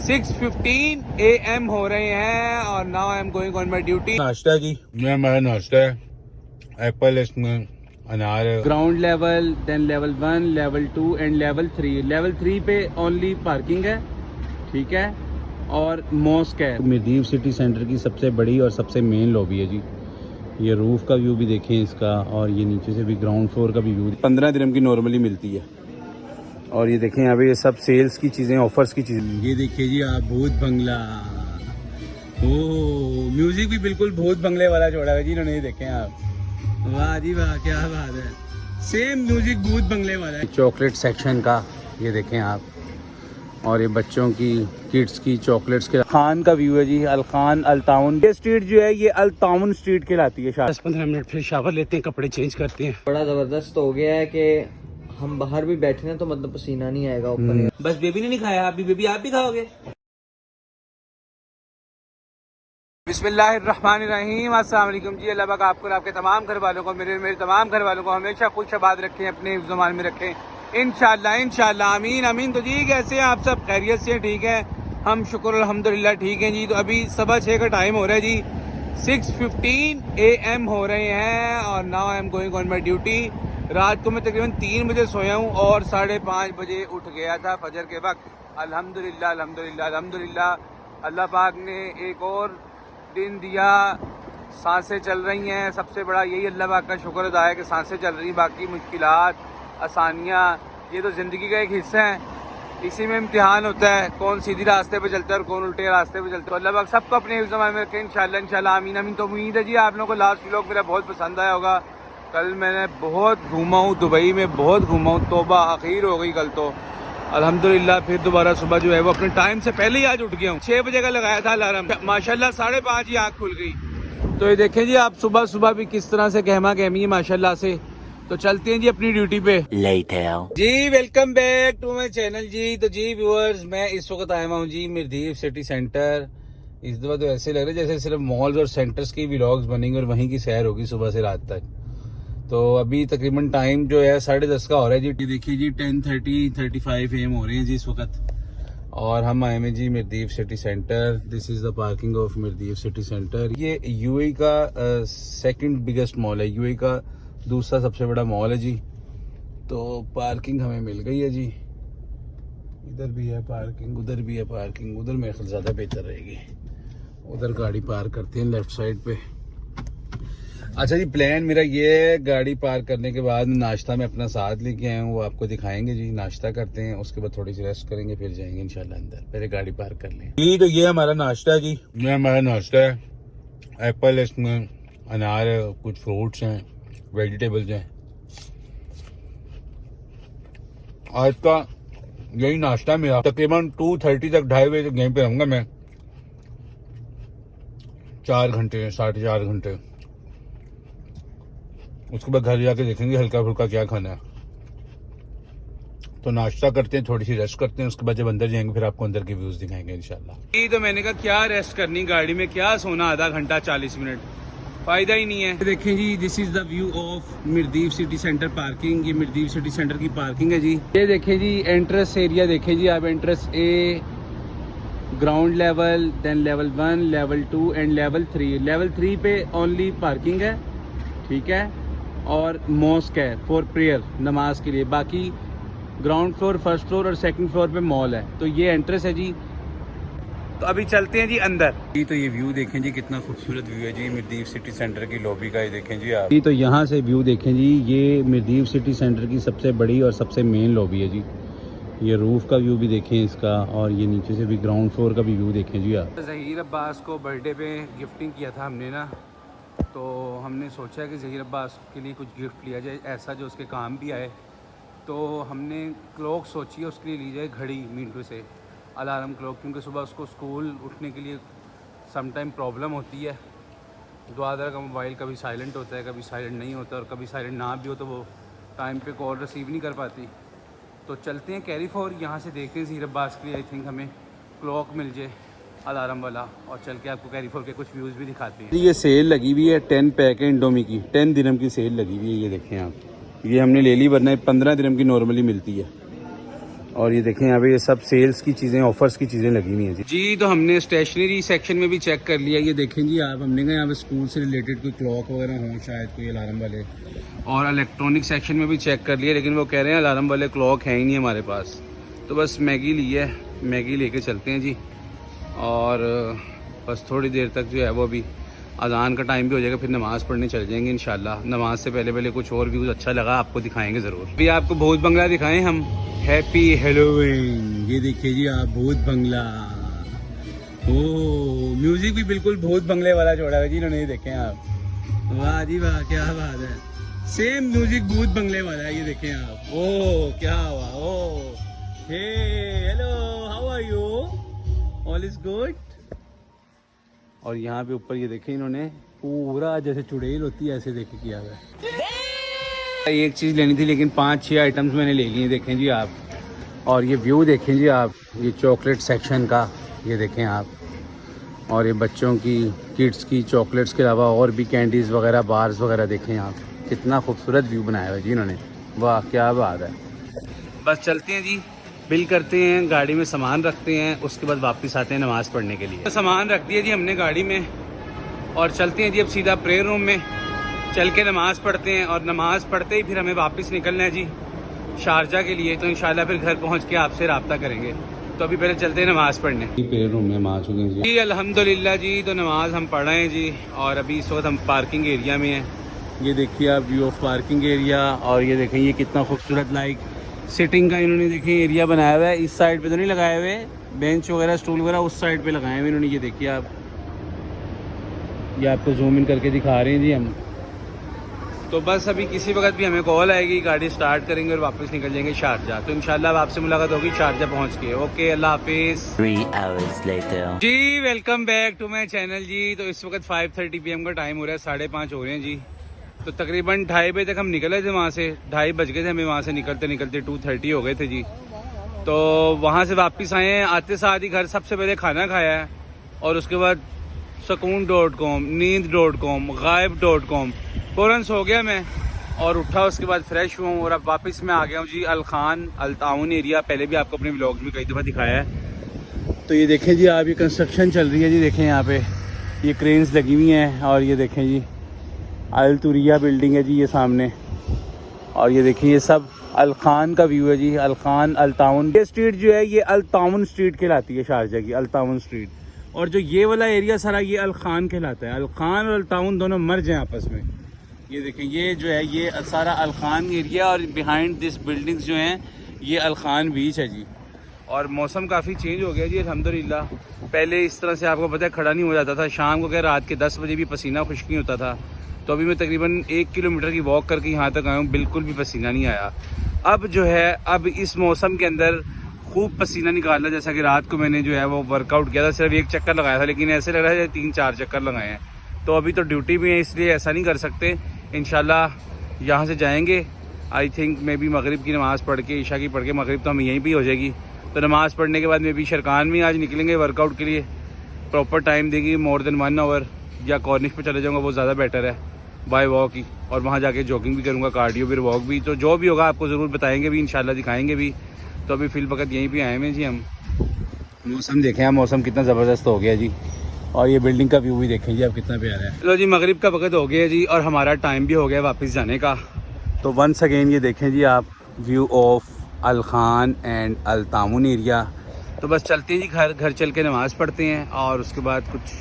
6:15 AM हो रहे हैं और now I am going on my duty. नाश्ता जी, ये हमारा नाश्ता है। एप्पल, इसमें अनार है। Ground level, then level 1, level 2 and level 3। Level 3 पे ओनली पार्किंग है, ठीक है, और मॉस्क है। मिर्दीव सिटी सेंटर की सबसे बड़ी और सबसे मेन लॉबी है जी। ये रूफ का व्यू भी देखें इसका, और ये नीचे से भी ग्राउंड फ्लोर का भी व्यू। 15 दिरहम की नॉर्मली मिलती है। और ये देखें यहाँ पे ये सब सेल्स की चीज़ें, ऑफर्स की चीज़ें। ये देखिए जी आप, भूत बंगला। ओह, म्यूजिक भी बिल्कुल भूत बंगले वाला जोड़ा है जी इन्होंने। ये देखें आप, वाह जी वाह, क्या बात है। सेम म्यूजिक भूत बंगले वाला है। चॉकलेट सेक्शन का ये देखें आप, और ये बच्चों की किड्स की चॉकलेट्स के खान का व्यू है जी। अलखान अलताउन, ये स्ट्रीट जो है ये अलताउन स्ट्रीट कहलाती है। 10-15 मिनट फिर शावर लेते हैं, कपड़े चेंज करते हैं। बड़ा जबरदस्त हो गया है कि हम बाहर भी बैठे हैं तो मतलब पसीना नहीं आएगा ऊपर। बस बेबी ने नहीं खाया, अभी बेबी आप भी खाओगे। बिस्मिल्लाहिर्रहमानिर्रहीम, अस्सलाम वालेकुम जी। अल्लाह पाक आपको और आपके तमाम घर वालों को, मेरे तमाम घर वालों को हमेशा खुश आबाद रखें, अपने ज़मान में रखें इंशाअल्लाह आमीन आमीन। तो जी कैसे हैं आप सब? खैरियत से ठीक है? हम शुक्र अल्हम्दुलिल्लाह ठीक हैं जी। तो अभी सुबह 6 का टाइम हो रहा है जी। 6:15 AM हो रहे हैं और now I am going on my duty. रात को मैं तकरीबन 3 बजे सोया हूँ और 5:30 बजे उठ गया था फजर के वक्त। अल्हम्दुलिल्लाह अल्हम्दुलिल्लाह अल्हम्दुलिल्लाह, अल्लाह पाक ने एक और दिन दिया, सांसें चल रही हैं। सबसे बड़ा यही अल्लाह पाक का शुक्र अदा है कि सांसें चल रही। बाकी मुश्किलात, आसानियाँ, ये तो ज़िंदगी का एक हिस्सा है। इसी में इम्तिहान होता है, कौन सीधी रास्ते पे चलता है और कौन उल्टे रास्ते पे चलता है। तो अल्लाह पाक सबको अपने हिफ्ज़-ए-मान में रखें इंशाअल्लाह आमीन आमीन। तो उम्मीद है जी आप लोगों को लास्ट व्लॉग मेरा बहुत पसंद आया होगा। कल मैंने बहुत घूमा हूँ, दुबई में बहुत घूमा हूँ, तौबा आखिर हो गई कल तो अल्हम्दुलिल्लाह। फिर दोबारा सुबह जो है वो अपने टाइम से पहले ही आज उठ गया हूँ। 6 बजे का लगाया था अलार्म, माशाल्लाह 5:30 ही आँख खुल गई। तो ये देखें जी आप, सुबह सुबह भी किस तरह से गहमा गहमी है माशाल्लाह से। तो चलते हैं जी अपनी ड्यूटी पे जी। Welcome back to my channel जी। तो जी व्यूअर्स, मैं इस वक्त आया हूँ जी मिर्दीव सिटी सेंटर। इस दफा तो ऐसे लग रहा है जैसे सिर्फ मॉल्स और सेंटर्स की व्लॉग्स बनेंगे और वहीं की सैर होगी सुबह से रात तक। तो अभी तकरीबन टाइम जो है 10:30 का हो रहा है जी। देखिए जी 10:35 AM हो रहे हैं जी इस वक्त, और हम आए हैं जी Mirdif City Centre. This is the parking of Mirdif City Centre. ये यूएई का सेकंड बिगेस्ट मॉल है, यूएई का दूसरा सबसे बड़ा मॉल है जी। तो पार्किंग हमें मिल गई है जी। इधर भी है पार्किंग, उधर भी है पार्किंग। उधर मेरे ख्याल ज़्यादा बेहतर रहेगी, उधर गाड़ी पार्क करते हैं लेफ्ट साइड पे। अच्छा जी, प्लान मेरा ये है, गाड़ी पार्क करने के बाद नाश्ता मैं अपना साथ लेके आया हूँ, वो आपको दिखाएंगे जी। नाश्ता करते हैं, उसके बाद थोड़ी सी रेस्ट करेंगे, फिर जाएंगे इंशाल्लाह अंदर। पहले गाड़ी पार्क कर लें जी। तो ये हमारा नाश्ता है जी, ये हमारा नाश्ता है। एप्पल, इसमें अनार है, कुछ फ्रूट्स हैं, वेजिटेबल्स हैं। आज का यही नाश्ता है मेरा। तकरीबन 2:30 तक, 2:30 बजे तक यहीं पे रहूँगा मैं। 4 घंटे, 4.5 घंटे। उसके बाद घर जाके देखेंगे हल्का फुल्का क्या खाना है। तो नाश्ता करते हैं, थोड़ी सी रेस्ट करते हैं, उसके बाद जब अंदर जाएंगे फिर आपको अंदर के व्यूज दिखाएंगे इंशाल्लाह। तो मैंने कहा क्या रेस्ट करनी गाड़ी में, क्या सोना आधा घंटा 40 मिनट, फायदा ही नहीं है। देखें जी, this is the view of Mirdif City Centre parking. ये मिर्दीव सिटी सेंटर की पार्किंग है जी। ये देखें जी एंट्रेंस एरिया, देखें जी आप, entrance A, ground level, then level 1, level 2 and level 3। Level 3 पे ओनली पार्किंग है, ठीक है, और मॉस्क है फॉर प्रेयर, नमाज के लिए। बाकी ग्राउंड फ्लोर, फर्स्ट फ्लोर और सेकंड फ्लोर पे मॉल है। तो ये एंट्रेंस है जी। तो अभी चलते हैं जी अंदर जी। तो ये व्यू देखें जी, कितना खूबसूरत व्यू है जी मिर्दीव सिटी सेंटर की लॉबी का। ये देखें जी आप जी। तो यहाँ से व्यू देखें जी, ये मिर्दीव सिटी सेंटर की सबसे बड़ी और सबसे मेन लॉबी है जी। ये रूफ का व्यू भी देखें इसका, और ये नीचे से भी ग्राउंड फ्लोर का भी व्यू देखें जी आप। ज़हीर अब्बास को बर्थडे पे गिफ्टिंग किया था हमने ना, तो हमने सोचा कि ज़हीर अब्बास के लिए कुछ गिफ्ट लिया जाए ऐसा जो उसके काम भी आए। तो हमने क्लॉक सोची है उसके लिए ली जाए, घड़ी मीटर से, अलार्म क्लॉक, क्योंकि सुबह उसको स्कूल उठने के लिए सम टाइम प्रॉब्लम होती है। दुआदर का मोबाइल कभी साइलेंट होता है, कभी साइलेंट नहीं होता, और कभी साइलेंट ना भी हो तो वो टाइम पे कॉल रिसीव नहीं कर पाती। तो चलते हैं कैरी फॉर, यहाँ से देखते हैं ज़हीर अब्बास के लिए आई थिंक हमें क्लॉक मिल जाए अलार्म वाला, और चल के आपको कैरी फॉर के कुछ व्यूज़ भी दिखाते हैं। ये सेल लगी हुई है 10 पैक है इंडोमी की, 10 दिरहम की सेल लगी हुई है। ये देखें आप, ये हमने ले ली, वरना 15 दिरहम की नॉर्मली मिलती है। और ये देखें यहाँ पे ये सब सेल्स की चीज़ें, ऑफर्स की चीज़ें लगी हुई हैं जी। तो हमने स्टेशनरी सेक्शन में भी चेक कर लिया। ये देखें जी आप, हमने कहा यहाँ पे स्कूल से रिलेटेड कोई क्लॉक वगैरह हों, शायद कोई अलार्म वाले। और इलेक्ट्रॉनिक सेक्शन में भी चेक कर लिया, लेकिन वो कह रहे हैं अलार्म वाले क्लॉक है ही नहीं हमारे पास। तो बस मैगी ली है, मैगी लेके चलते हैं जी। और बस थोड़ी देर तक जो है वो अभी अज़ान का टाइम भी हो जाएगा, फिर नमाज़ पढ़ने चले जाएंगे इंशाल्लाह। नमाज से पहले पहले कुछ और व्यूज़ अच्छा लगा आपको दिखाएंगे ज़रूर। अभी आपको भूत बंगला दिखाएं हम। हैप्पी हेलोवीन, ये देखिए जी आप, भूत बंगला। ओ म्यूज़िक भी बिल्कुल भूत बंगले वाला जोड़ा है जी इन्होंने, ये देखें आप। वाह जी वाह, क्या बात है। सेम म्यूज़िक भूत बंगले वाला है, ये देखें आप। ओ क्या हुआ, ओ hey hello, how are you, all is good. और यहाँ पे ऊपर ये देखें इन्होंने पूरा जैसे चुड़ैल होती है ऐसे देखे किया हुआ है। एक चीज़ लेनी थी लेकिन 5-6 आइटम्स मैंने ले लिए, देखें जी आप। और ये व्यू देखें जी आप, ये चॉकलेट सेक्शन का, ये देखें आप। और ये बच्चों की, किड्स की चॉकलेट्स के अलावा और भी कैंडीज़ वगैरह, बार्स वगैरह देखें आप। कितना खूबसूरत व्यू बनाया हुआ है जी इन्होंने, वाह क्या बात है। बस चलते हैं जी, बिल करते हैं, गाड़ी में सामान रखते हैं, उसके बाद वापस आते हैं नमाज़ पढ़ने के लिए। तो सामान रख दिया जी हमने गाड़ी में, और चलते हैं जी अब सीधा प्रेयर रूम में। चल के नमाज़ पढ़ते हैं, और नमाज़ पढ़ते ही फिर हमें वापस निकलना है जी शारजा के लिए। तो इंशाल्लाह फिर घर पहुंच के आपसे रब्ता करेंगे। तो अभी पहले चलते हैं नमाज़ पढ़ने। प्रेयर रूम में हम आ चुके हैं जी, अल्हम्दुलिल्लाह जी। तो नमाज़ हम पढ़ रहे हैं जी, और अभी इस वक्त हम पार्किंग एरिया में हैं। ये देखिए आप, व्यू ऑफ पार्किंग एरिया। और ये देखें ये कितना खूबसूरत लाइक सिटिंग का इन्होंने देखें एरिया बनाया हुआ है। इस साइड पे तो नहीं लगाए हुए बेंच वगैरह, स्टूल वगैरह, उस साइड पे लगाए हुए इन्होंने। ये देखिए आप, ये आपको जूम इन करके दिखा रहे हैं जी हम। तो बस अभी किसी वक्त भी हमें कॉल आएगी, गाड़ी स्टार्ट करेंगे और वापस निकल जाएंगे शारजा। तो इंशाल्लाह आपसे मुलाकात होगी शारजा पहुंच के। ओके, अल्लाह हाफिज। 3 hours later. जी welcome back to my channel जी। तो इस वक्त 5:30 PM का टाइम हो रहा है, 5:30 हो रहे हैं जी। तो तकरीबन 2:30 बजे तक हम निकले थे वहाँ से, 2:30 बज गए थे हमें वहाँ से निकलते निकलते, 2:30 हो गए थे जी। तो वहाँ से वापस आए हैं, आते साथ ही घर सबसे पहले खाना खाया है, और उसके बाद सकून.com, नींद.com, गायब.com फ़ौरन सो गया मैं, और उठा उसके बाद फ्रेश हुआ हूँ, और अब वापस मैं आ गया हूँ जी अल खान अल ताउन एरिया। पहले भी आपको अपने व्लॉग्स में कई दफ़ा दिखाया है। तो ये देखें जी आप, ये कंस्ट्रक्शन चल रही है जी। देखें यहाँ पे ये क्रेन्स लगी हुई हैं, और ये देखें जी अल तुरिया बिल्डिंग है जी ये सामने। और ये देखिए ये सब अल खान का व्यू है जी, अल खान अल ताउन। ये स्ट्रीट जो है ये अल ताउन स्ट्रीट कहलाती है शारजा की, अल ताउन स्ट्रीट। और जो ये वाला एरिया सारा ये अल खान कहलाता है। अल खान और अल ताउन दोनों मर्ज हैं आपस में। ये देखिए ये जो है ये सारा अल खान एरिया, और बिहाइंड दिस बिल्डिंग्स जो हैं ये अल खान बीच है जी। और मौसम काफ़ी चेंज हो गया जी अल्हम्दुलिल्लाह। पहले इस तरह से आपको पता है खड़ा नहीं हो जाता था, शाम को क्या रात के 10 बजे भी पसीना खुश्क नहीं होता था। तो अभी मैं तकरीबन 1 किलोमीटर की वॉक करके यहाँ तक आया हूँ, बिल्कुल भी पसीना नहीं आया। अब जो है अब इस मौसम के अंदर खूब पसीना निकालना, जैसा कि रात को मैंने जो है वो वर्कआउट किया था, सिर्फ 1 चक्कर लगाया था, लेकिन ऐसे लग रहा है 3-4 चक्कर लगाए हैं। तो अभी तो ड्यूटी भी है, इसलिए ऐसा नहीं कर सकते। इंशाल्लाह यहाँ से जाएंगे, आई थिंक मे बी मगरिब की नमाज़ पढ़ के, ईशा की पढ़ के मगरिब तो हम यहीं भी हो जाएगी। तो नमाज़ पढ़ने के बाद मे बी शरकान में आज निकलेंगे वर्कआउट के लिए। प्रॉपर टाइम देगी, मोर देन 1 आवर, या कॉर्निश पे चले जाऊँगा, वो ज़्यादा बेटर है बाय वॉक ही। और वहाँ जाके जॉगिंग भी करूँगा, कार्डियो भी, वॉक भी। तो जो भी होगा आपको ज़रूर बताएंगे भी, इंशाल्लाह दिखाएंगे भी। तो अभी फिल वक्त यहीं पे आए हैं जी हम। मौसम देखें आप, मौसम कितना ज़बरदस्त हो गया जी। और ये बिल्डिंग का व्यू भी देखें जी आप, कितना प्यारा है। चलो जी मगरिब का वक्त हो गया जी, और हमारा टाइम भी हो गया वापस जाने का। तो वंस अगेन ये देखें जी आप, view of Al Khan and Al Taawun area. तो बस चलते हैं जी घर चल के नमाज़ पढ़ते हैं, और उसके बाद कुछ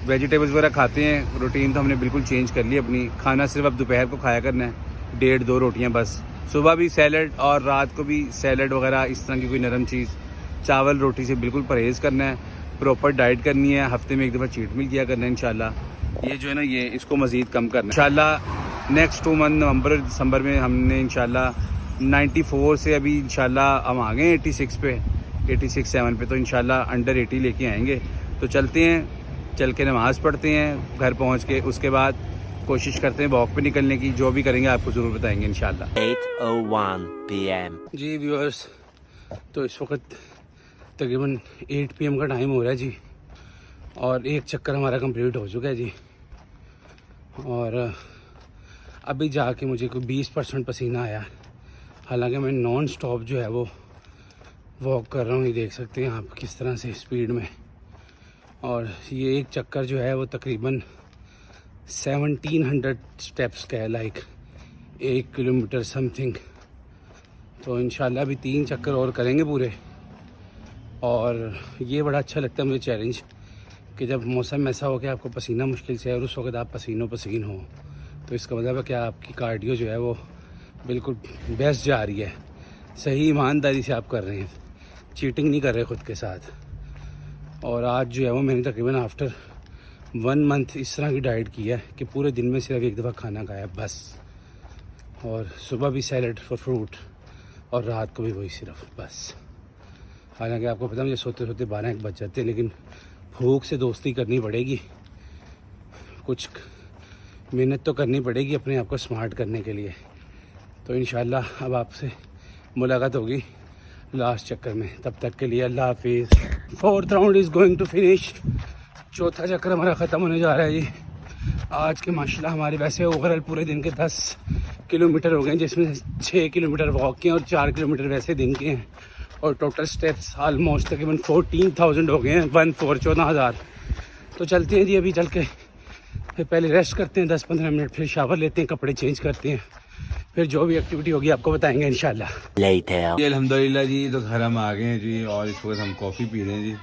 वेजिटेबल्स वगैरह खाते हैं। रूटीन तो हमने बिल्कुल चेंज कर ली अपनी। खाना सिर्फ अब दोपहर को खाया करना है, 1.5-2 रोटियां बस। सुबह भी सैलड, और रात को भी सैलड वगैरह, इस तरह की कोई नरम चीज़। चावल रोटी से बिल्कुल परहेज़ करना है, प्रॉपर डाइट करनी है। हफ्ते में 1 दफ़ा चीट मील किया करना है इंशाल्लाह। ये जो है ना, ये इसको मज़ीद कम करना है इंशाल्लाह। नेक्स्ट 2 मंथ नवंबर और दिसंबर में हमने इंशाल्लाह 94 से अभी इंशाल्लाह हम आ गए 86 पे, 86-7 पे। तो इंशाल्लाह अंडर 80 लेके आएंगे। तो चलते हैं, चल के नमाज़ पढ़ते हैं घर पहुंच के, उसके बाद कोशिश करते हैं वॉक पे निकलने की। जो भी करेंगे आपको ज़रूर बताएंगे इंशाल्लाह। 8:01 PM. जी व्यूअर्स, तो इस वक्त तकरीबन 8 PM का टाइम हो रहा है जी, और 1 चक्कर हमारा कंप्लीट हो चुका है जी। और अभी जाके मुझे कोई 20% पसीना आया, हालांकि मैं नॉन स्टॉप जो है वो वॉक कर रहा हूँ, ये देख सकते हैं आप किस तरह से स्पीड में। और ये एक चक्कर जो है वो तकरीबन 1700 स्टेप्स का है, लाइक 1 किलोमीटर समथिंग। तो इंशाल्लाह अभी 3 चक्कर और करेंगे पूरे। और ये बड़ा अच्छा लगता है मुझे चैलेंज कि जब मौसम ऐसा हो कि आपको पसीना मुश्किल से है और उस वक्त आप पसीनों पसीन हो, तो इसका मतलब है कि आपकी कार्डियो जो है वो बिल्कुल बेस्ट जा रही है, सही ईमानदारी से आप कर रहे हैं, चीटिंग नहीं कर रहे ख़ुद के साथ। और आज जो है वो मैंने तकरीबन आफ्टर 1 मंथ इस तरह की डाइट की है कि पूरे दिन में सिर्फ एक दफ़ा खाना खाया बस, और सुबह भी सैलड फॉर फ्रूट और रात को भी वही सिर्फ बस। हालांकि आपको पता है मुझे सोते सोते 12-1 बज जाते हैं, लेकिन भूख से दोस्ती करनी पड़ेगी, कुछ मेहनत तो करनी पड़ेगी अपने आप को स्मार्ट करने के लिए। तो इंशाल्लाह अब आपसे मुलाकात होगी लास्ट चक्कर में, तब तक के लिए अल्लाह हाफिज़। 4th round is going to finish. 4था चक्कर हमारा ख़त्म होने जा रहा है जी। आज के माशाल्लाह हमारे वैसे ओवरऑल पूरे दिन के 10 किलोमीटर हो गए, जिसमें 6 किलोमीटर वॉक के हैं और 4 किलोमीटर वैसे दिन के हैं, और टोटल स्टेप्स ऑलमोस्ट तकरीबन 14,000 हो गए हैं, 14,000। तो चलते हैं जी, अभी चल के फिर पहले रेस्ट करते हैं 10-15 मिनट, फिर शावर लेते हैं, कपड़े चेंज करते हैं, फिर जो भी एक्टिविटी होगी आपको बताएंगे इंशाल्लाह। जी अल्हम्दुलिल्लाह जी, तो घर हम आ गए हैं जी, और इस वक्त हम कॉफ़ी पी रहे हैं जी।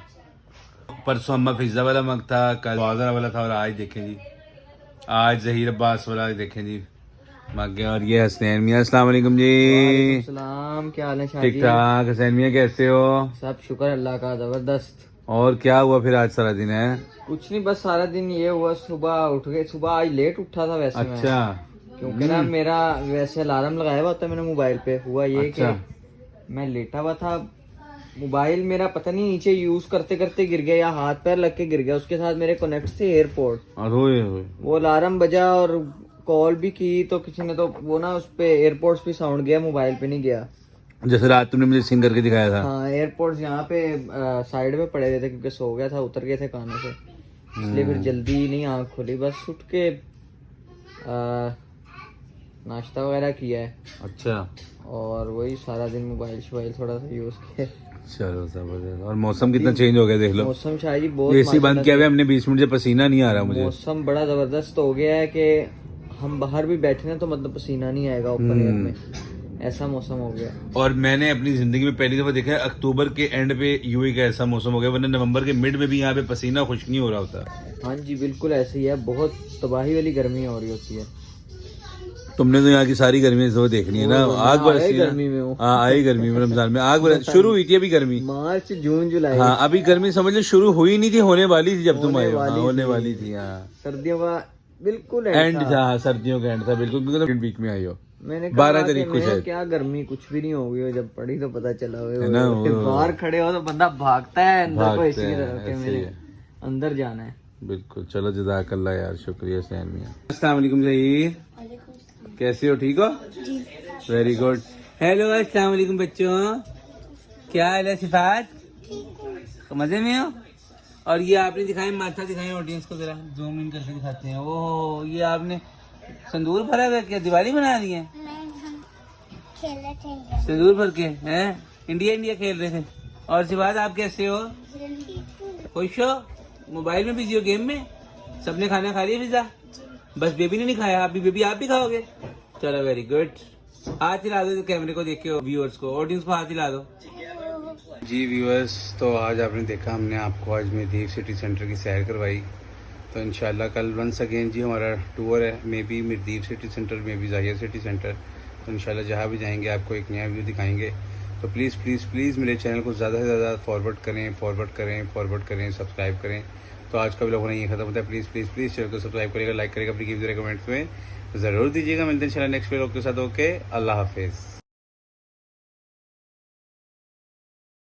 परसों अम्मा फिज़ा वाला मग था, कल बाज़ार वाला था, और आज देखें जी, आज ज़हीर अब्बास वाला देखें जी मग गया। और ये हसनैन मियाँ, अस्सलाम वालेकुम जी। सलाम, क्या हाल है शाह ठीक जी? ठाक। हसनैन मियाँ कैसे हो? सब शुक्र अल्लाह का, जबरदस्त। और क्या हुआ फिर आज सारा दिन है? कुछ नहीं, बस सारा दिन ये हुआ, सुबह उठ गए, सुबह आज लेट उठा था वैसे मैं, अच्छा। क्योंकि ना मेरा वैसे अलार्म लगाया हुआ था मैंने मोबाइल पे। हुआ ये अच्छा। कि मैं लेटा हुआ था, मोबाइल मेरा पता नहीं नीचे यूज करते करते गिर गया या हाथ पैर लग के गिर गया, उसके साथ मेरे कनेक्ट थे एयरपोर्ट। वो अलार्म बजा और कॉल भी की तो किसी ने, तो वो ना उस पे एयरपोर्ट्स पे साउंड गया, मोबाइल पे नहीं गया। जैसे रात तुमने मुझे सिंग करके दिखाया था। हाँ, एयरपोर्ट्स यहाँ पे साइड में पड़े हुए थे क्योंकि सो गया था, उतर गए थे कानों से, इसलिए फिर जल्दी नहीं आँख खोली, बस उठ के नाश्ता वगैरह किया है। अच्छा। और वही सारा दिन मोबाइल शोबाइल थोड़ा सा यूज किया। चलो जबरदस्त। और मौसम कितना चेंज हो गया देख लो। मौसम शायद ही बहुत, एसी बंद किया हुआ है हमने 20 मिनट से, पसीना नहीं आ रहा मुझे। मौसम बड़ा जबरदस्त हो गया है कि हम बाहर भी बैठे ना तो मतलब पसीना नहीं आएगा ओपन एयर में, ऐसा मौसम हो गया। और मैंने अपनी जिंदगी में पहली दफा देखा है अक्टूबर के एंड पे यूएई का ऐसा मौसम हो गया, वरना नवंबर के मिड में भी यहाँ पे पसीना खुश्क नहीं हो रहा होता। हाँ जी बिल्कुल ऐसे ही है, बहुत तबाही वाली गर्मी हो रही होती है। तुमने तो यहाँ की सारी गर्मी जो देखनी है ना, आग बरसी गर्मी में हूँ। हाँ, आई गर्मी में, रमजान में आग बरस शुरू हुई थी अभी गर्मी, मार्च जून जुलाई। हाँ अभी गर्मी समझ लो शुरू हुई नहीं थी, होने वाली थी जब तुम आए हो। हाँ, होने वाली थी। हाँ, सर्दियों का बिल्कुल एंड था। हाँ, सर्दियों का एंड था बिल्कुल, क्योंकि वीक में आई हो। मैंने 12 तारीख को शायद। क्या गर्मी कुछ भी नहीं होगी, जब पड़ी तो पता चला है ना, बाहर खड़े हो तो बंदा भागता है अंदर को, इसी तरह के ऐसे मेरे ही है। अंदर जाना है। बिल्कुल। चलो जज़ाकल्लाह यार, शुक्रिया सैन मियां। अस्सलाम वालेकुम ज़हीर, कैसे हो? ठीक हो? Very good. हेलो, अस्सलाम वालेकुम बच्चों, क्या हाल है? सिफात, मजे में हो? और ये आपने दिखाए माथा, दिखाए ऑडियंस को, जरा जूम इन करके दिखाते हैं। ओह, ये आपने संदूर भरा हुआ, क्या दिवाली बना रही है? संदूर भर के हैं, इंडिया इंडिया खेल रहे थे। और सिफात आप कैसे हो? खुश हो? मोबाइल में बिजी हो, गेम में? सबने खाना खा लिया पिज़्ज़ा? बस बेबी ने नहीं खाया, अभी बेबी आप भी खाओगे? चलो वेरी गुड। हाथ हिला दो कैमरे को देख के, व्यूअर्स को, ऑडियंस को हाथ हिला दो जी। व्यूअर्स, तो आज आपने देखा हमने आपको आज मेदीव सिटी सेंटर की सैर करवाई। तो इंशाल्लाह कल वंस अगेन जी हमारा टूर है, maybe Mirdif City Centre, maybe Zahia City Centre. तो इंशाल्लाह जहाँ भी जाएंगे आपको एक नया व्यू दिखाएंगे। तो प्लीज़ प्लीज़ प्लीज़ मेरे चैनल को ज़्यादा से ज़्यादा फॉरवर्ड करें, सब्सक्राइब करें। तो आज का व्लॉग होना ये खत्म होता है। प्लीज़ प्लीज़ प्लीज़ चैनल को सब्सक्राइब करेगा, लाइक करेगा, अपनी कीमती कमेंट्स में ज़रूर दीजिएगा। मिलते हैं इंशाल्लाह नेक्स्ट व्लॉग के साथ। ओके, अल्लाह हाफिज़।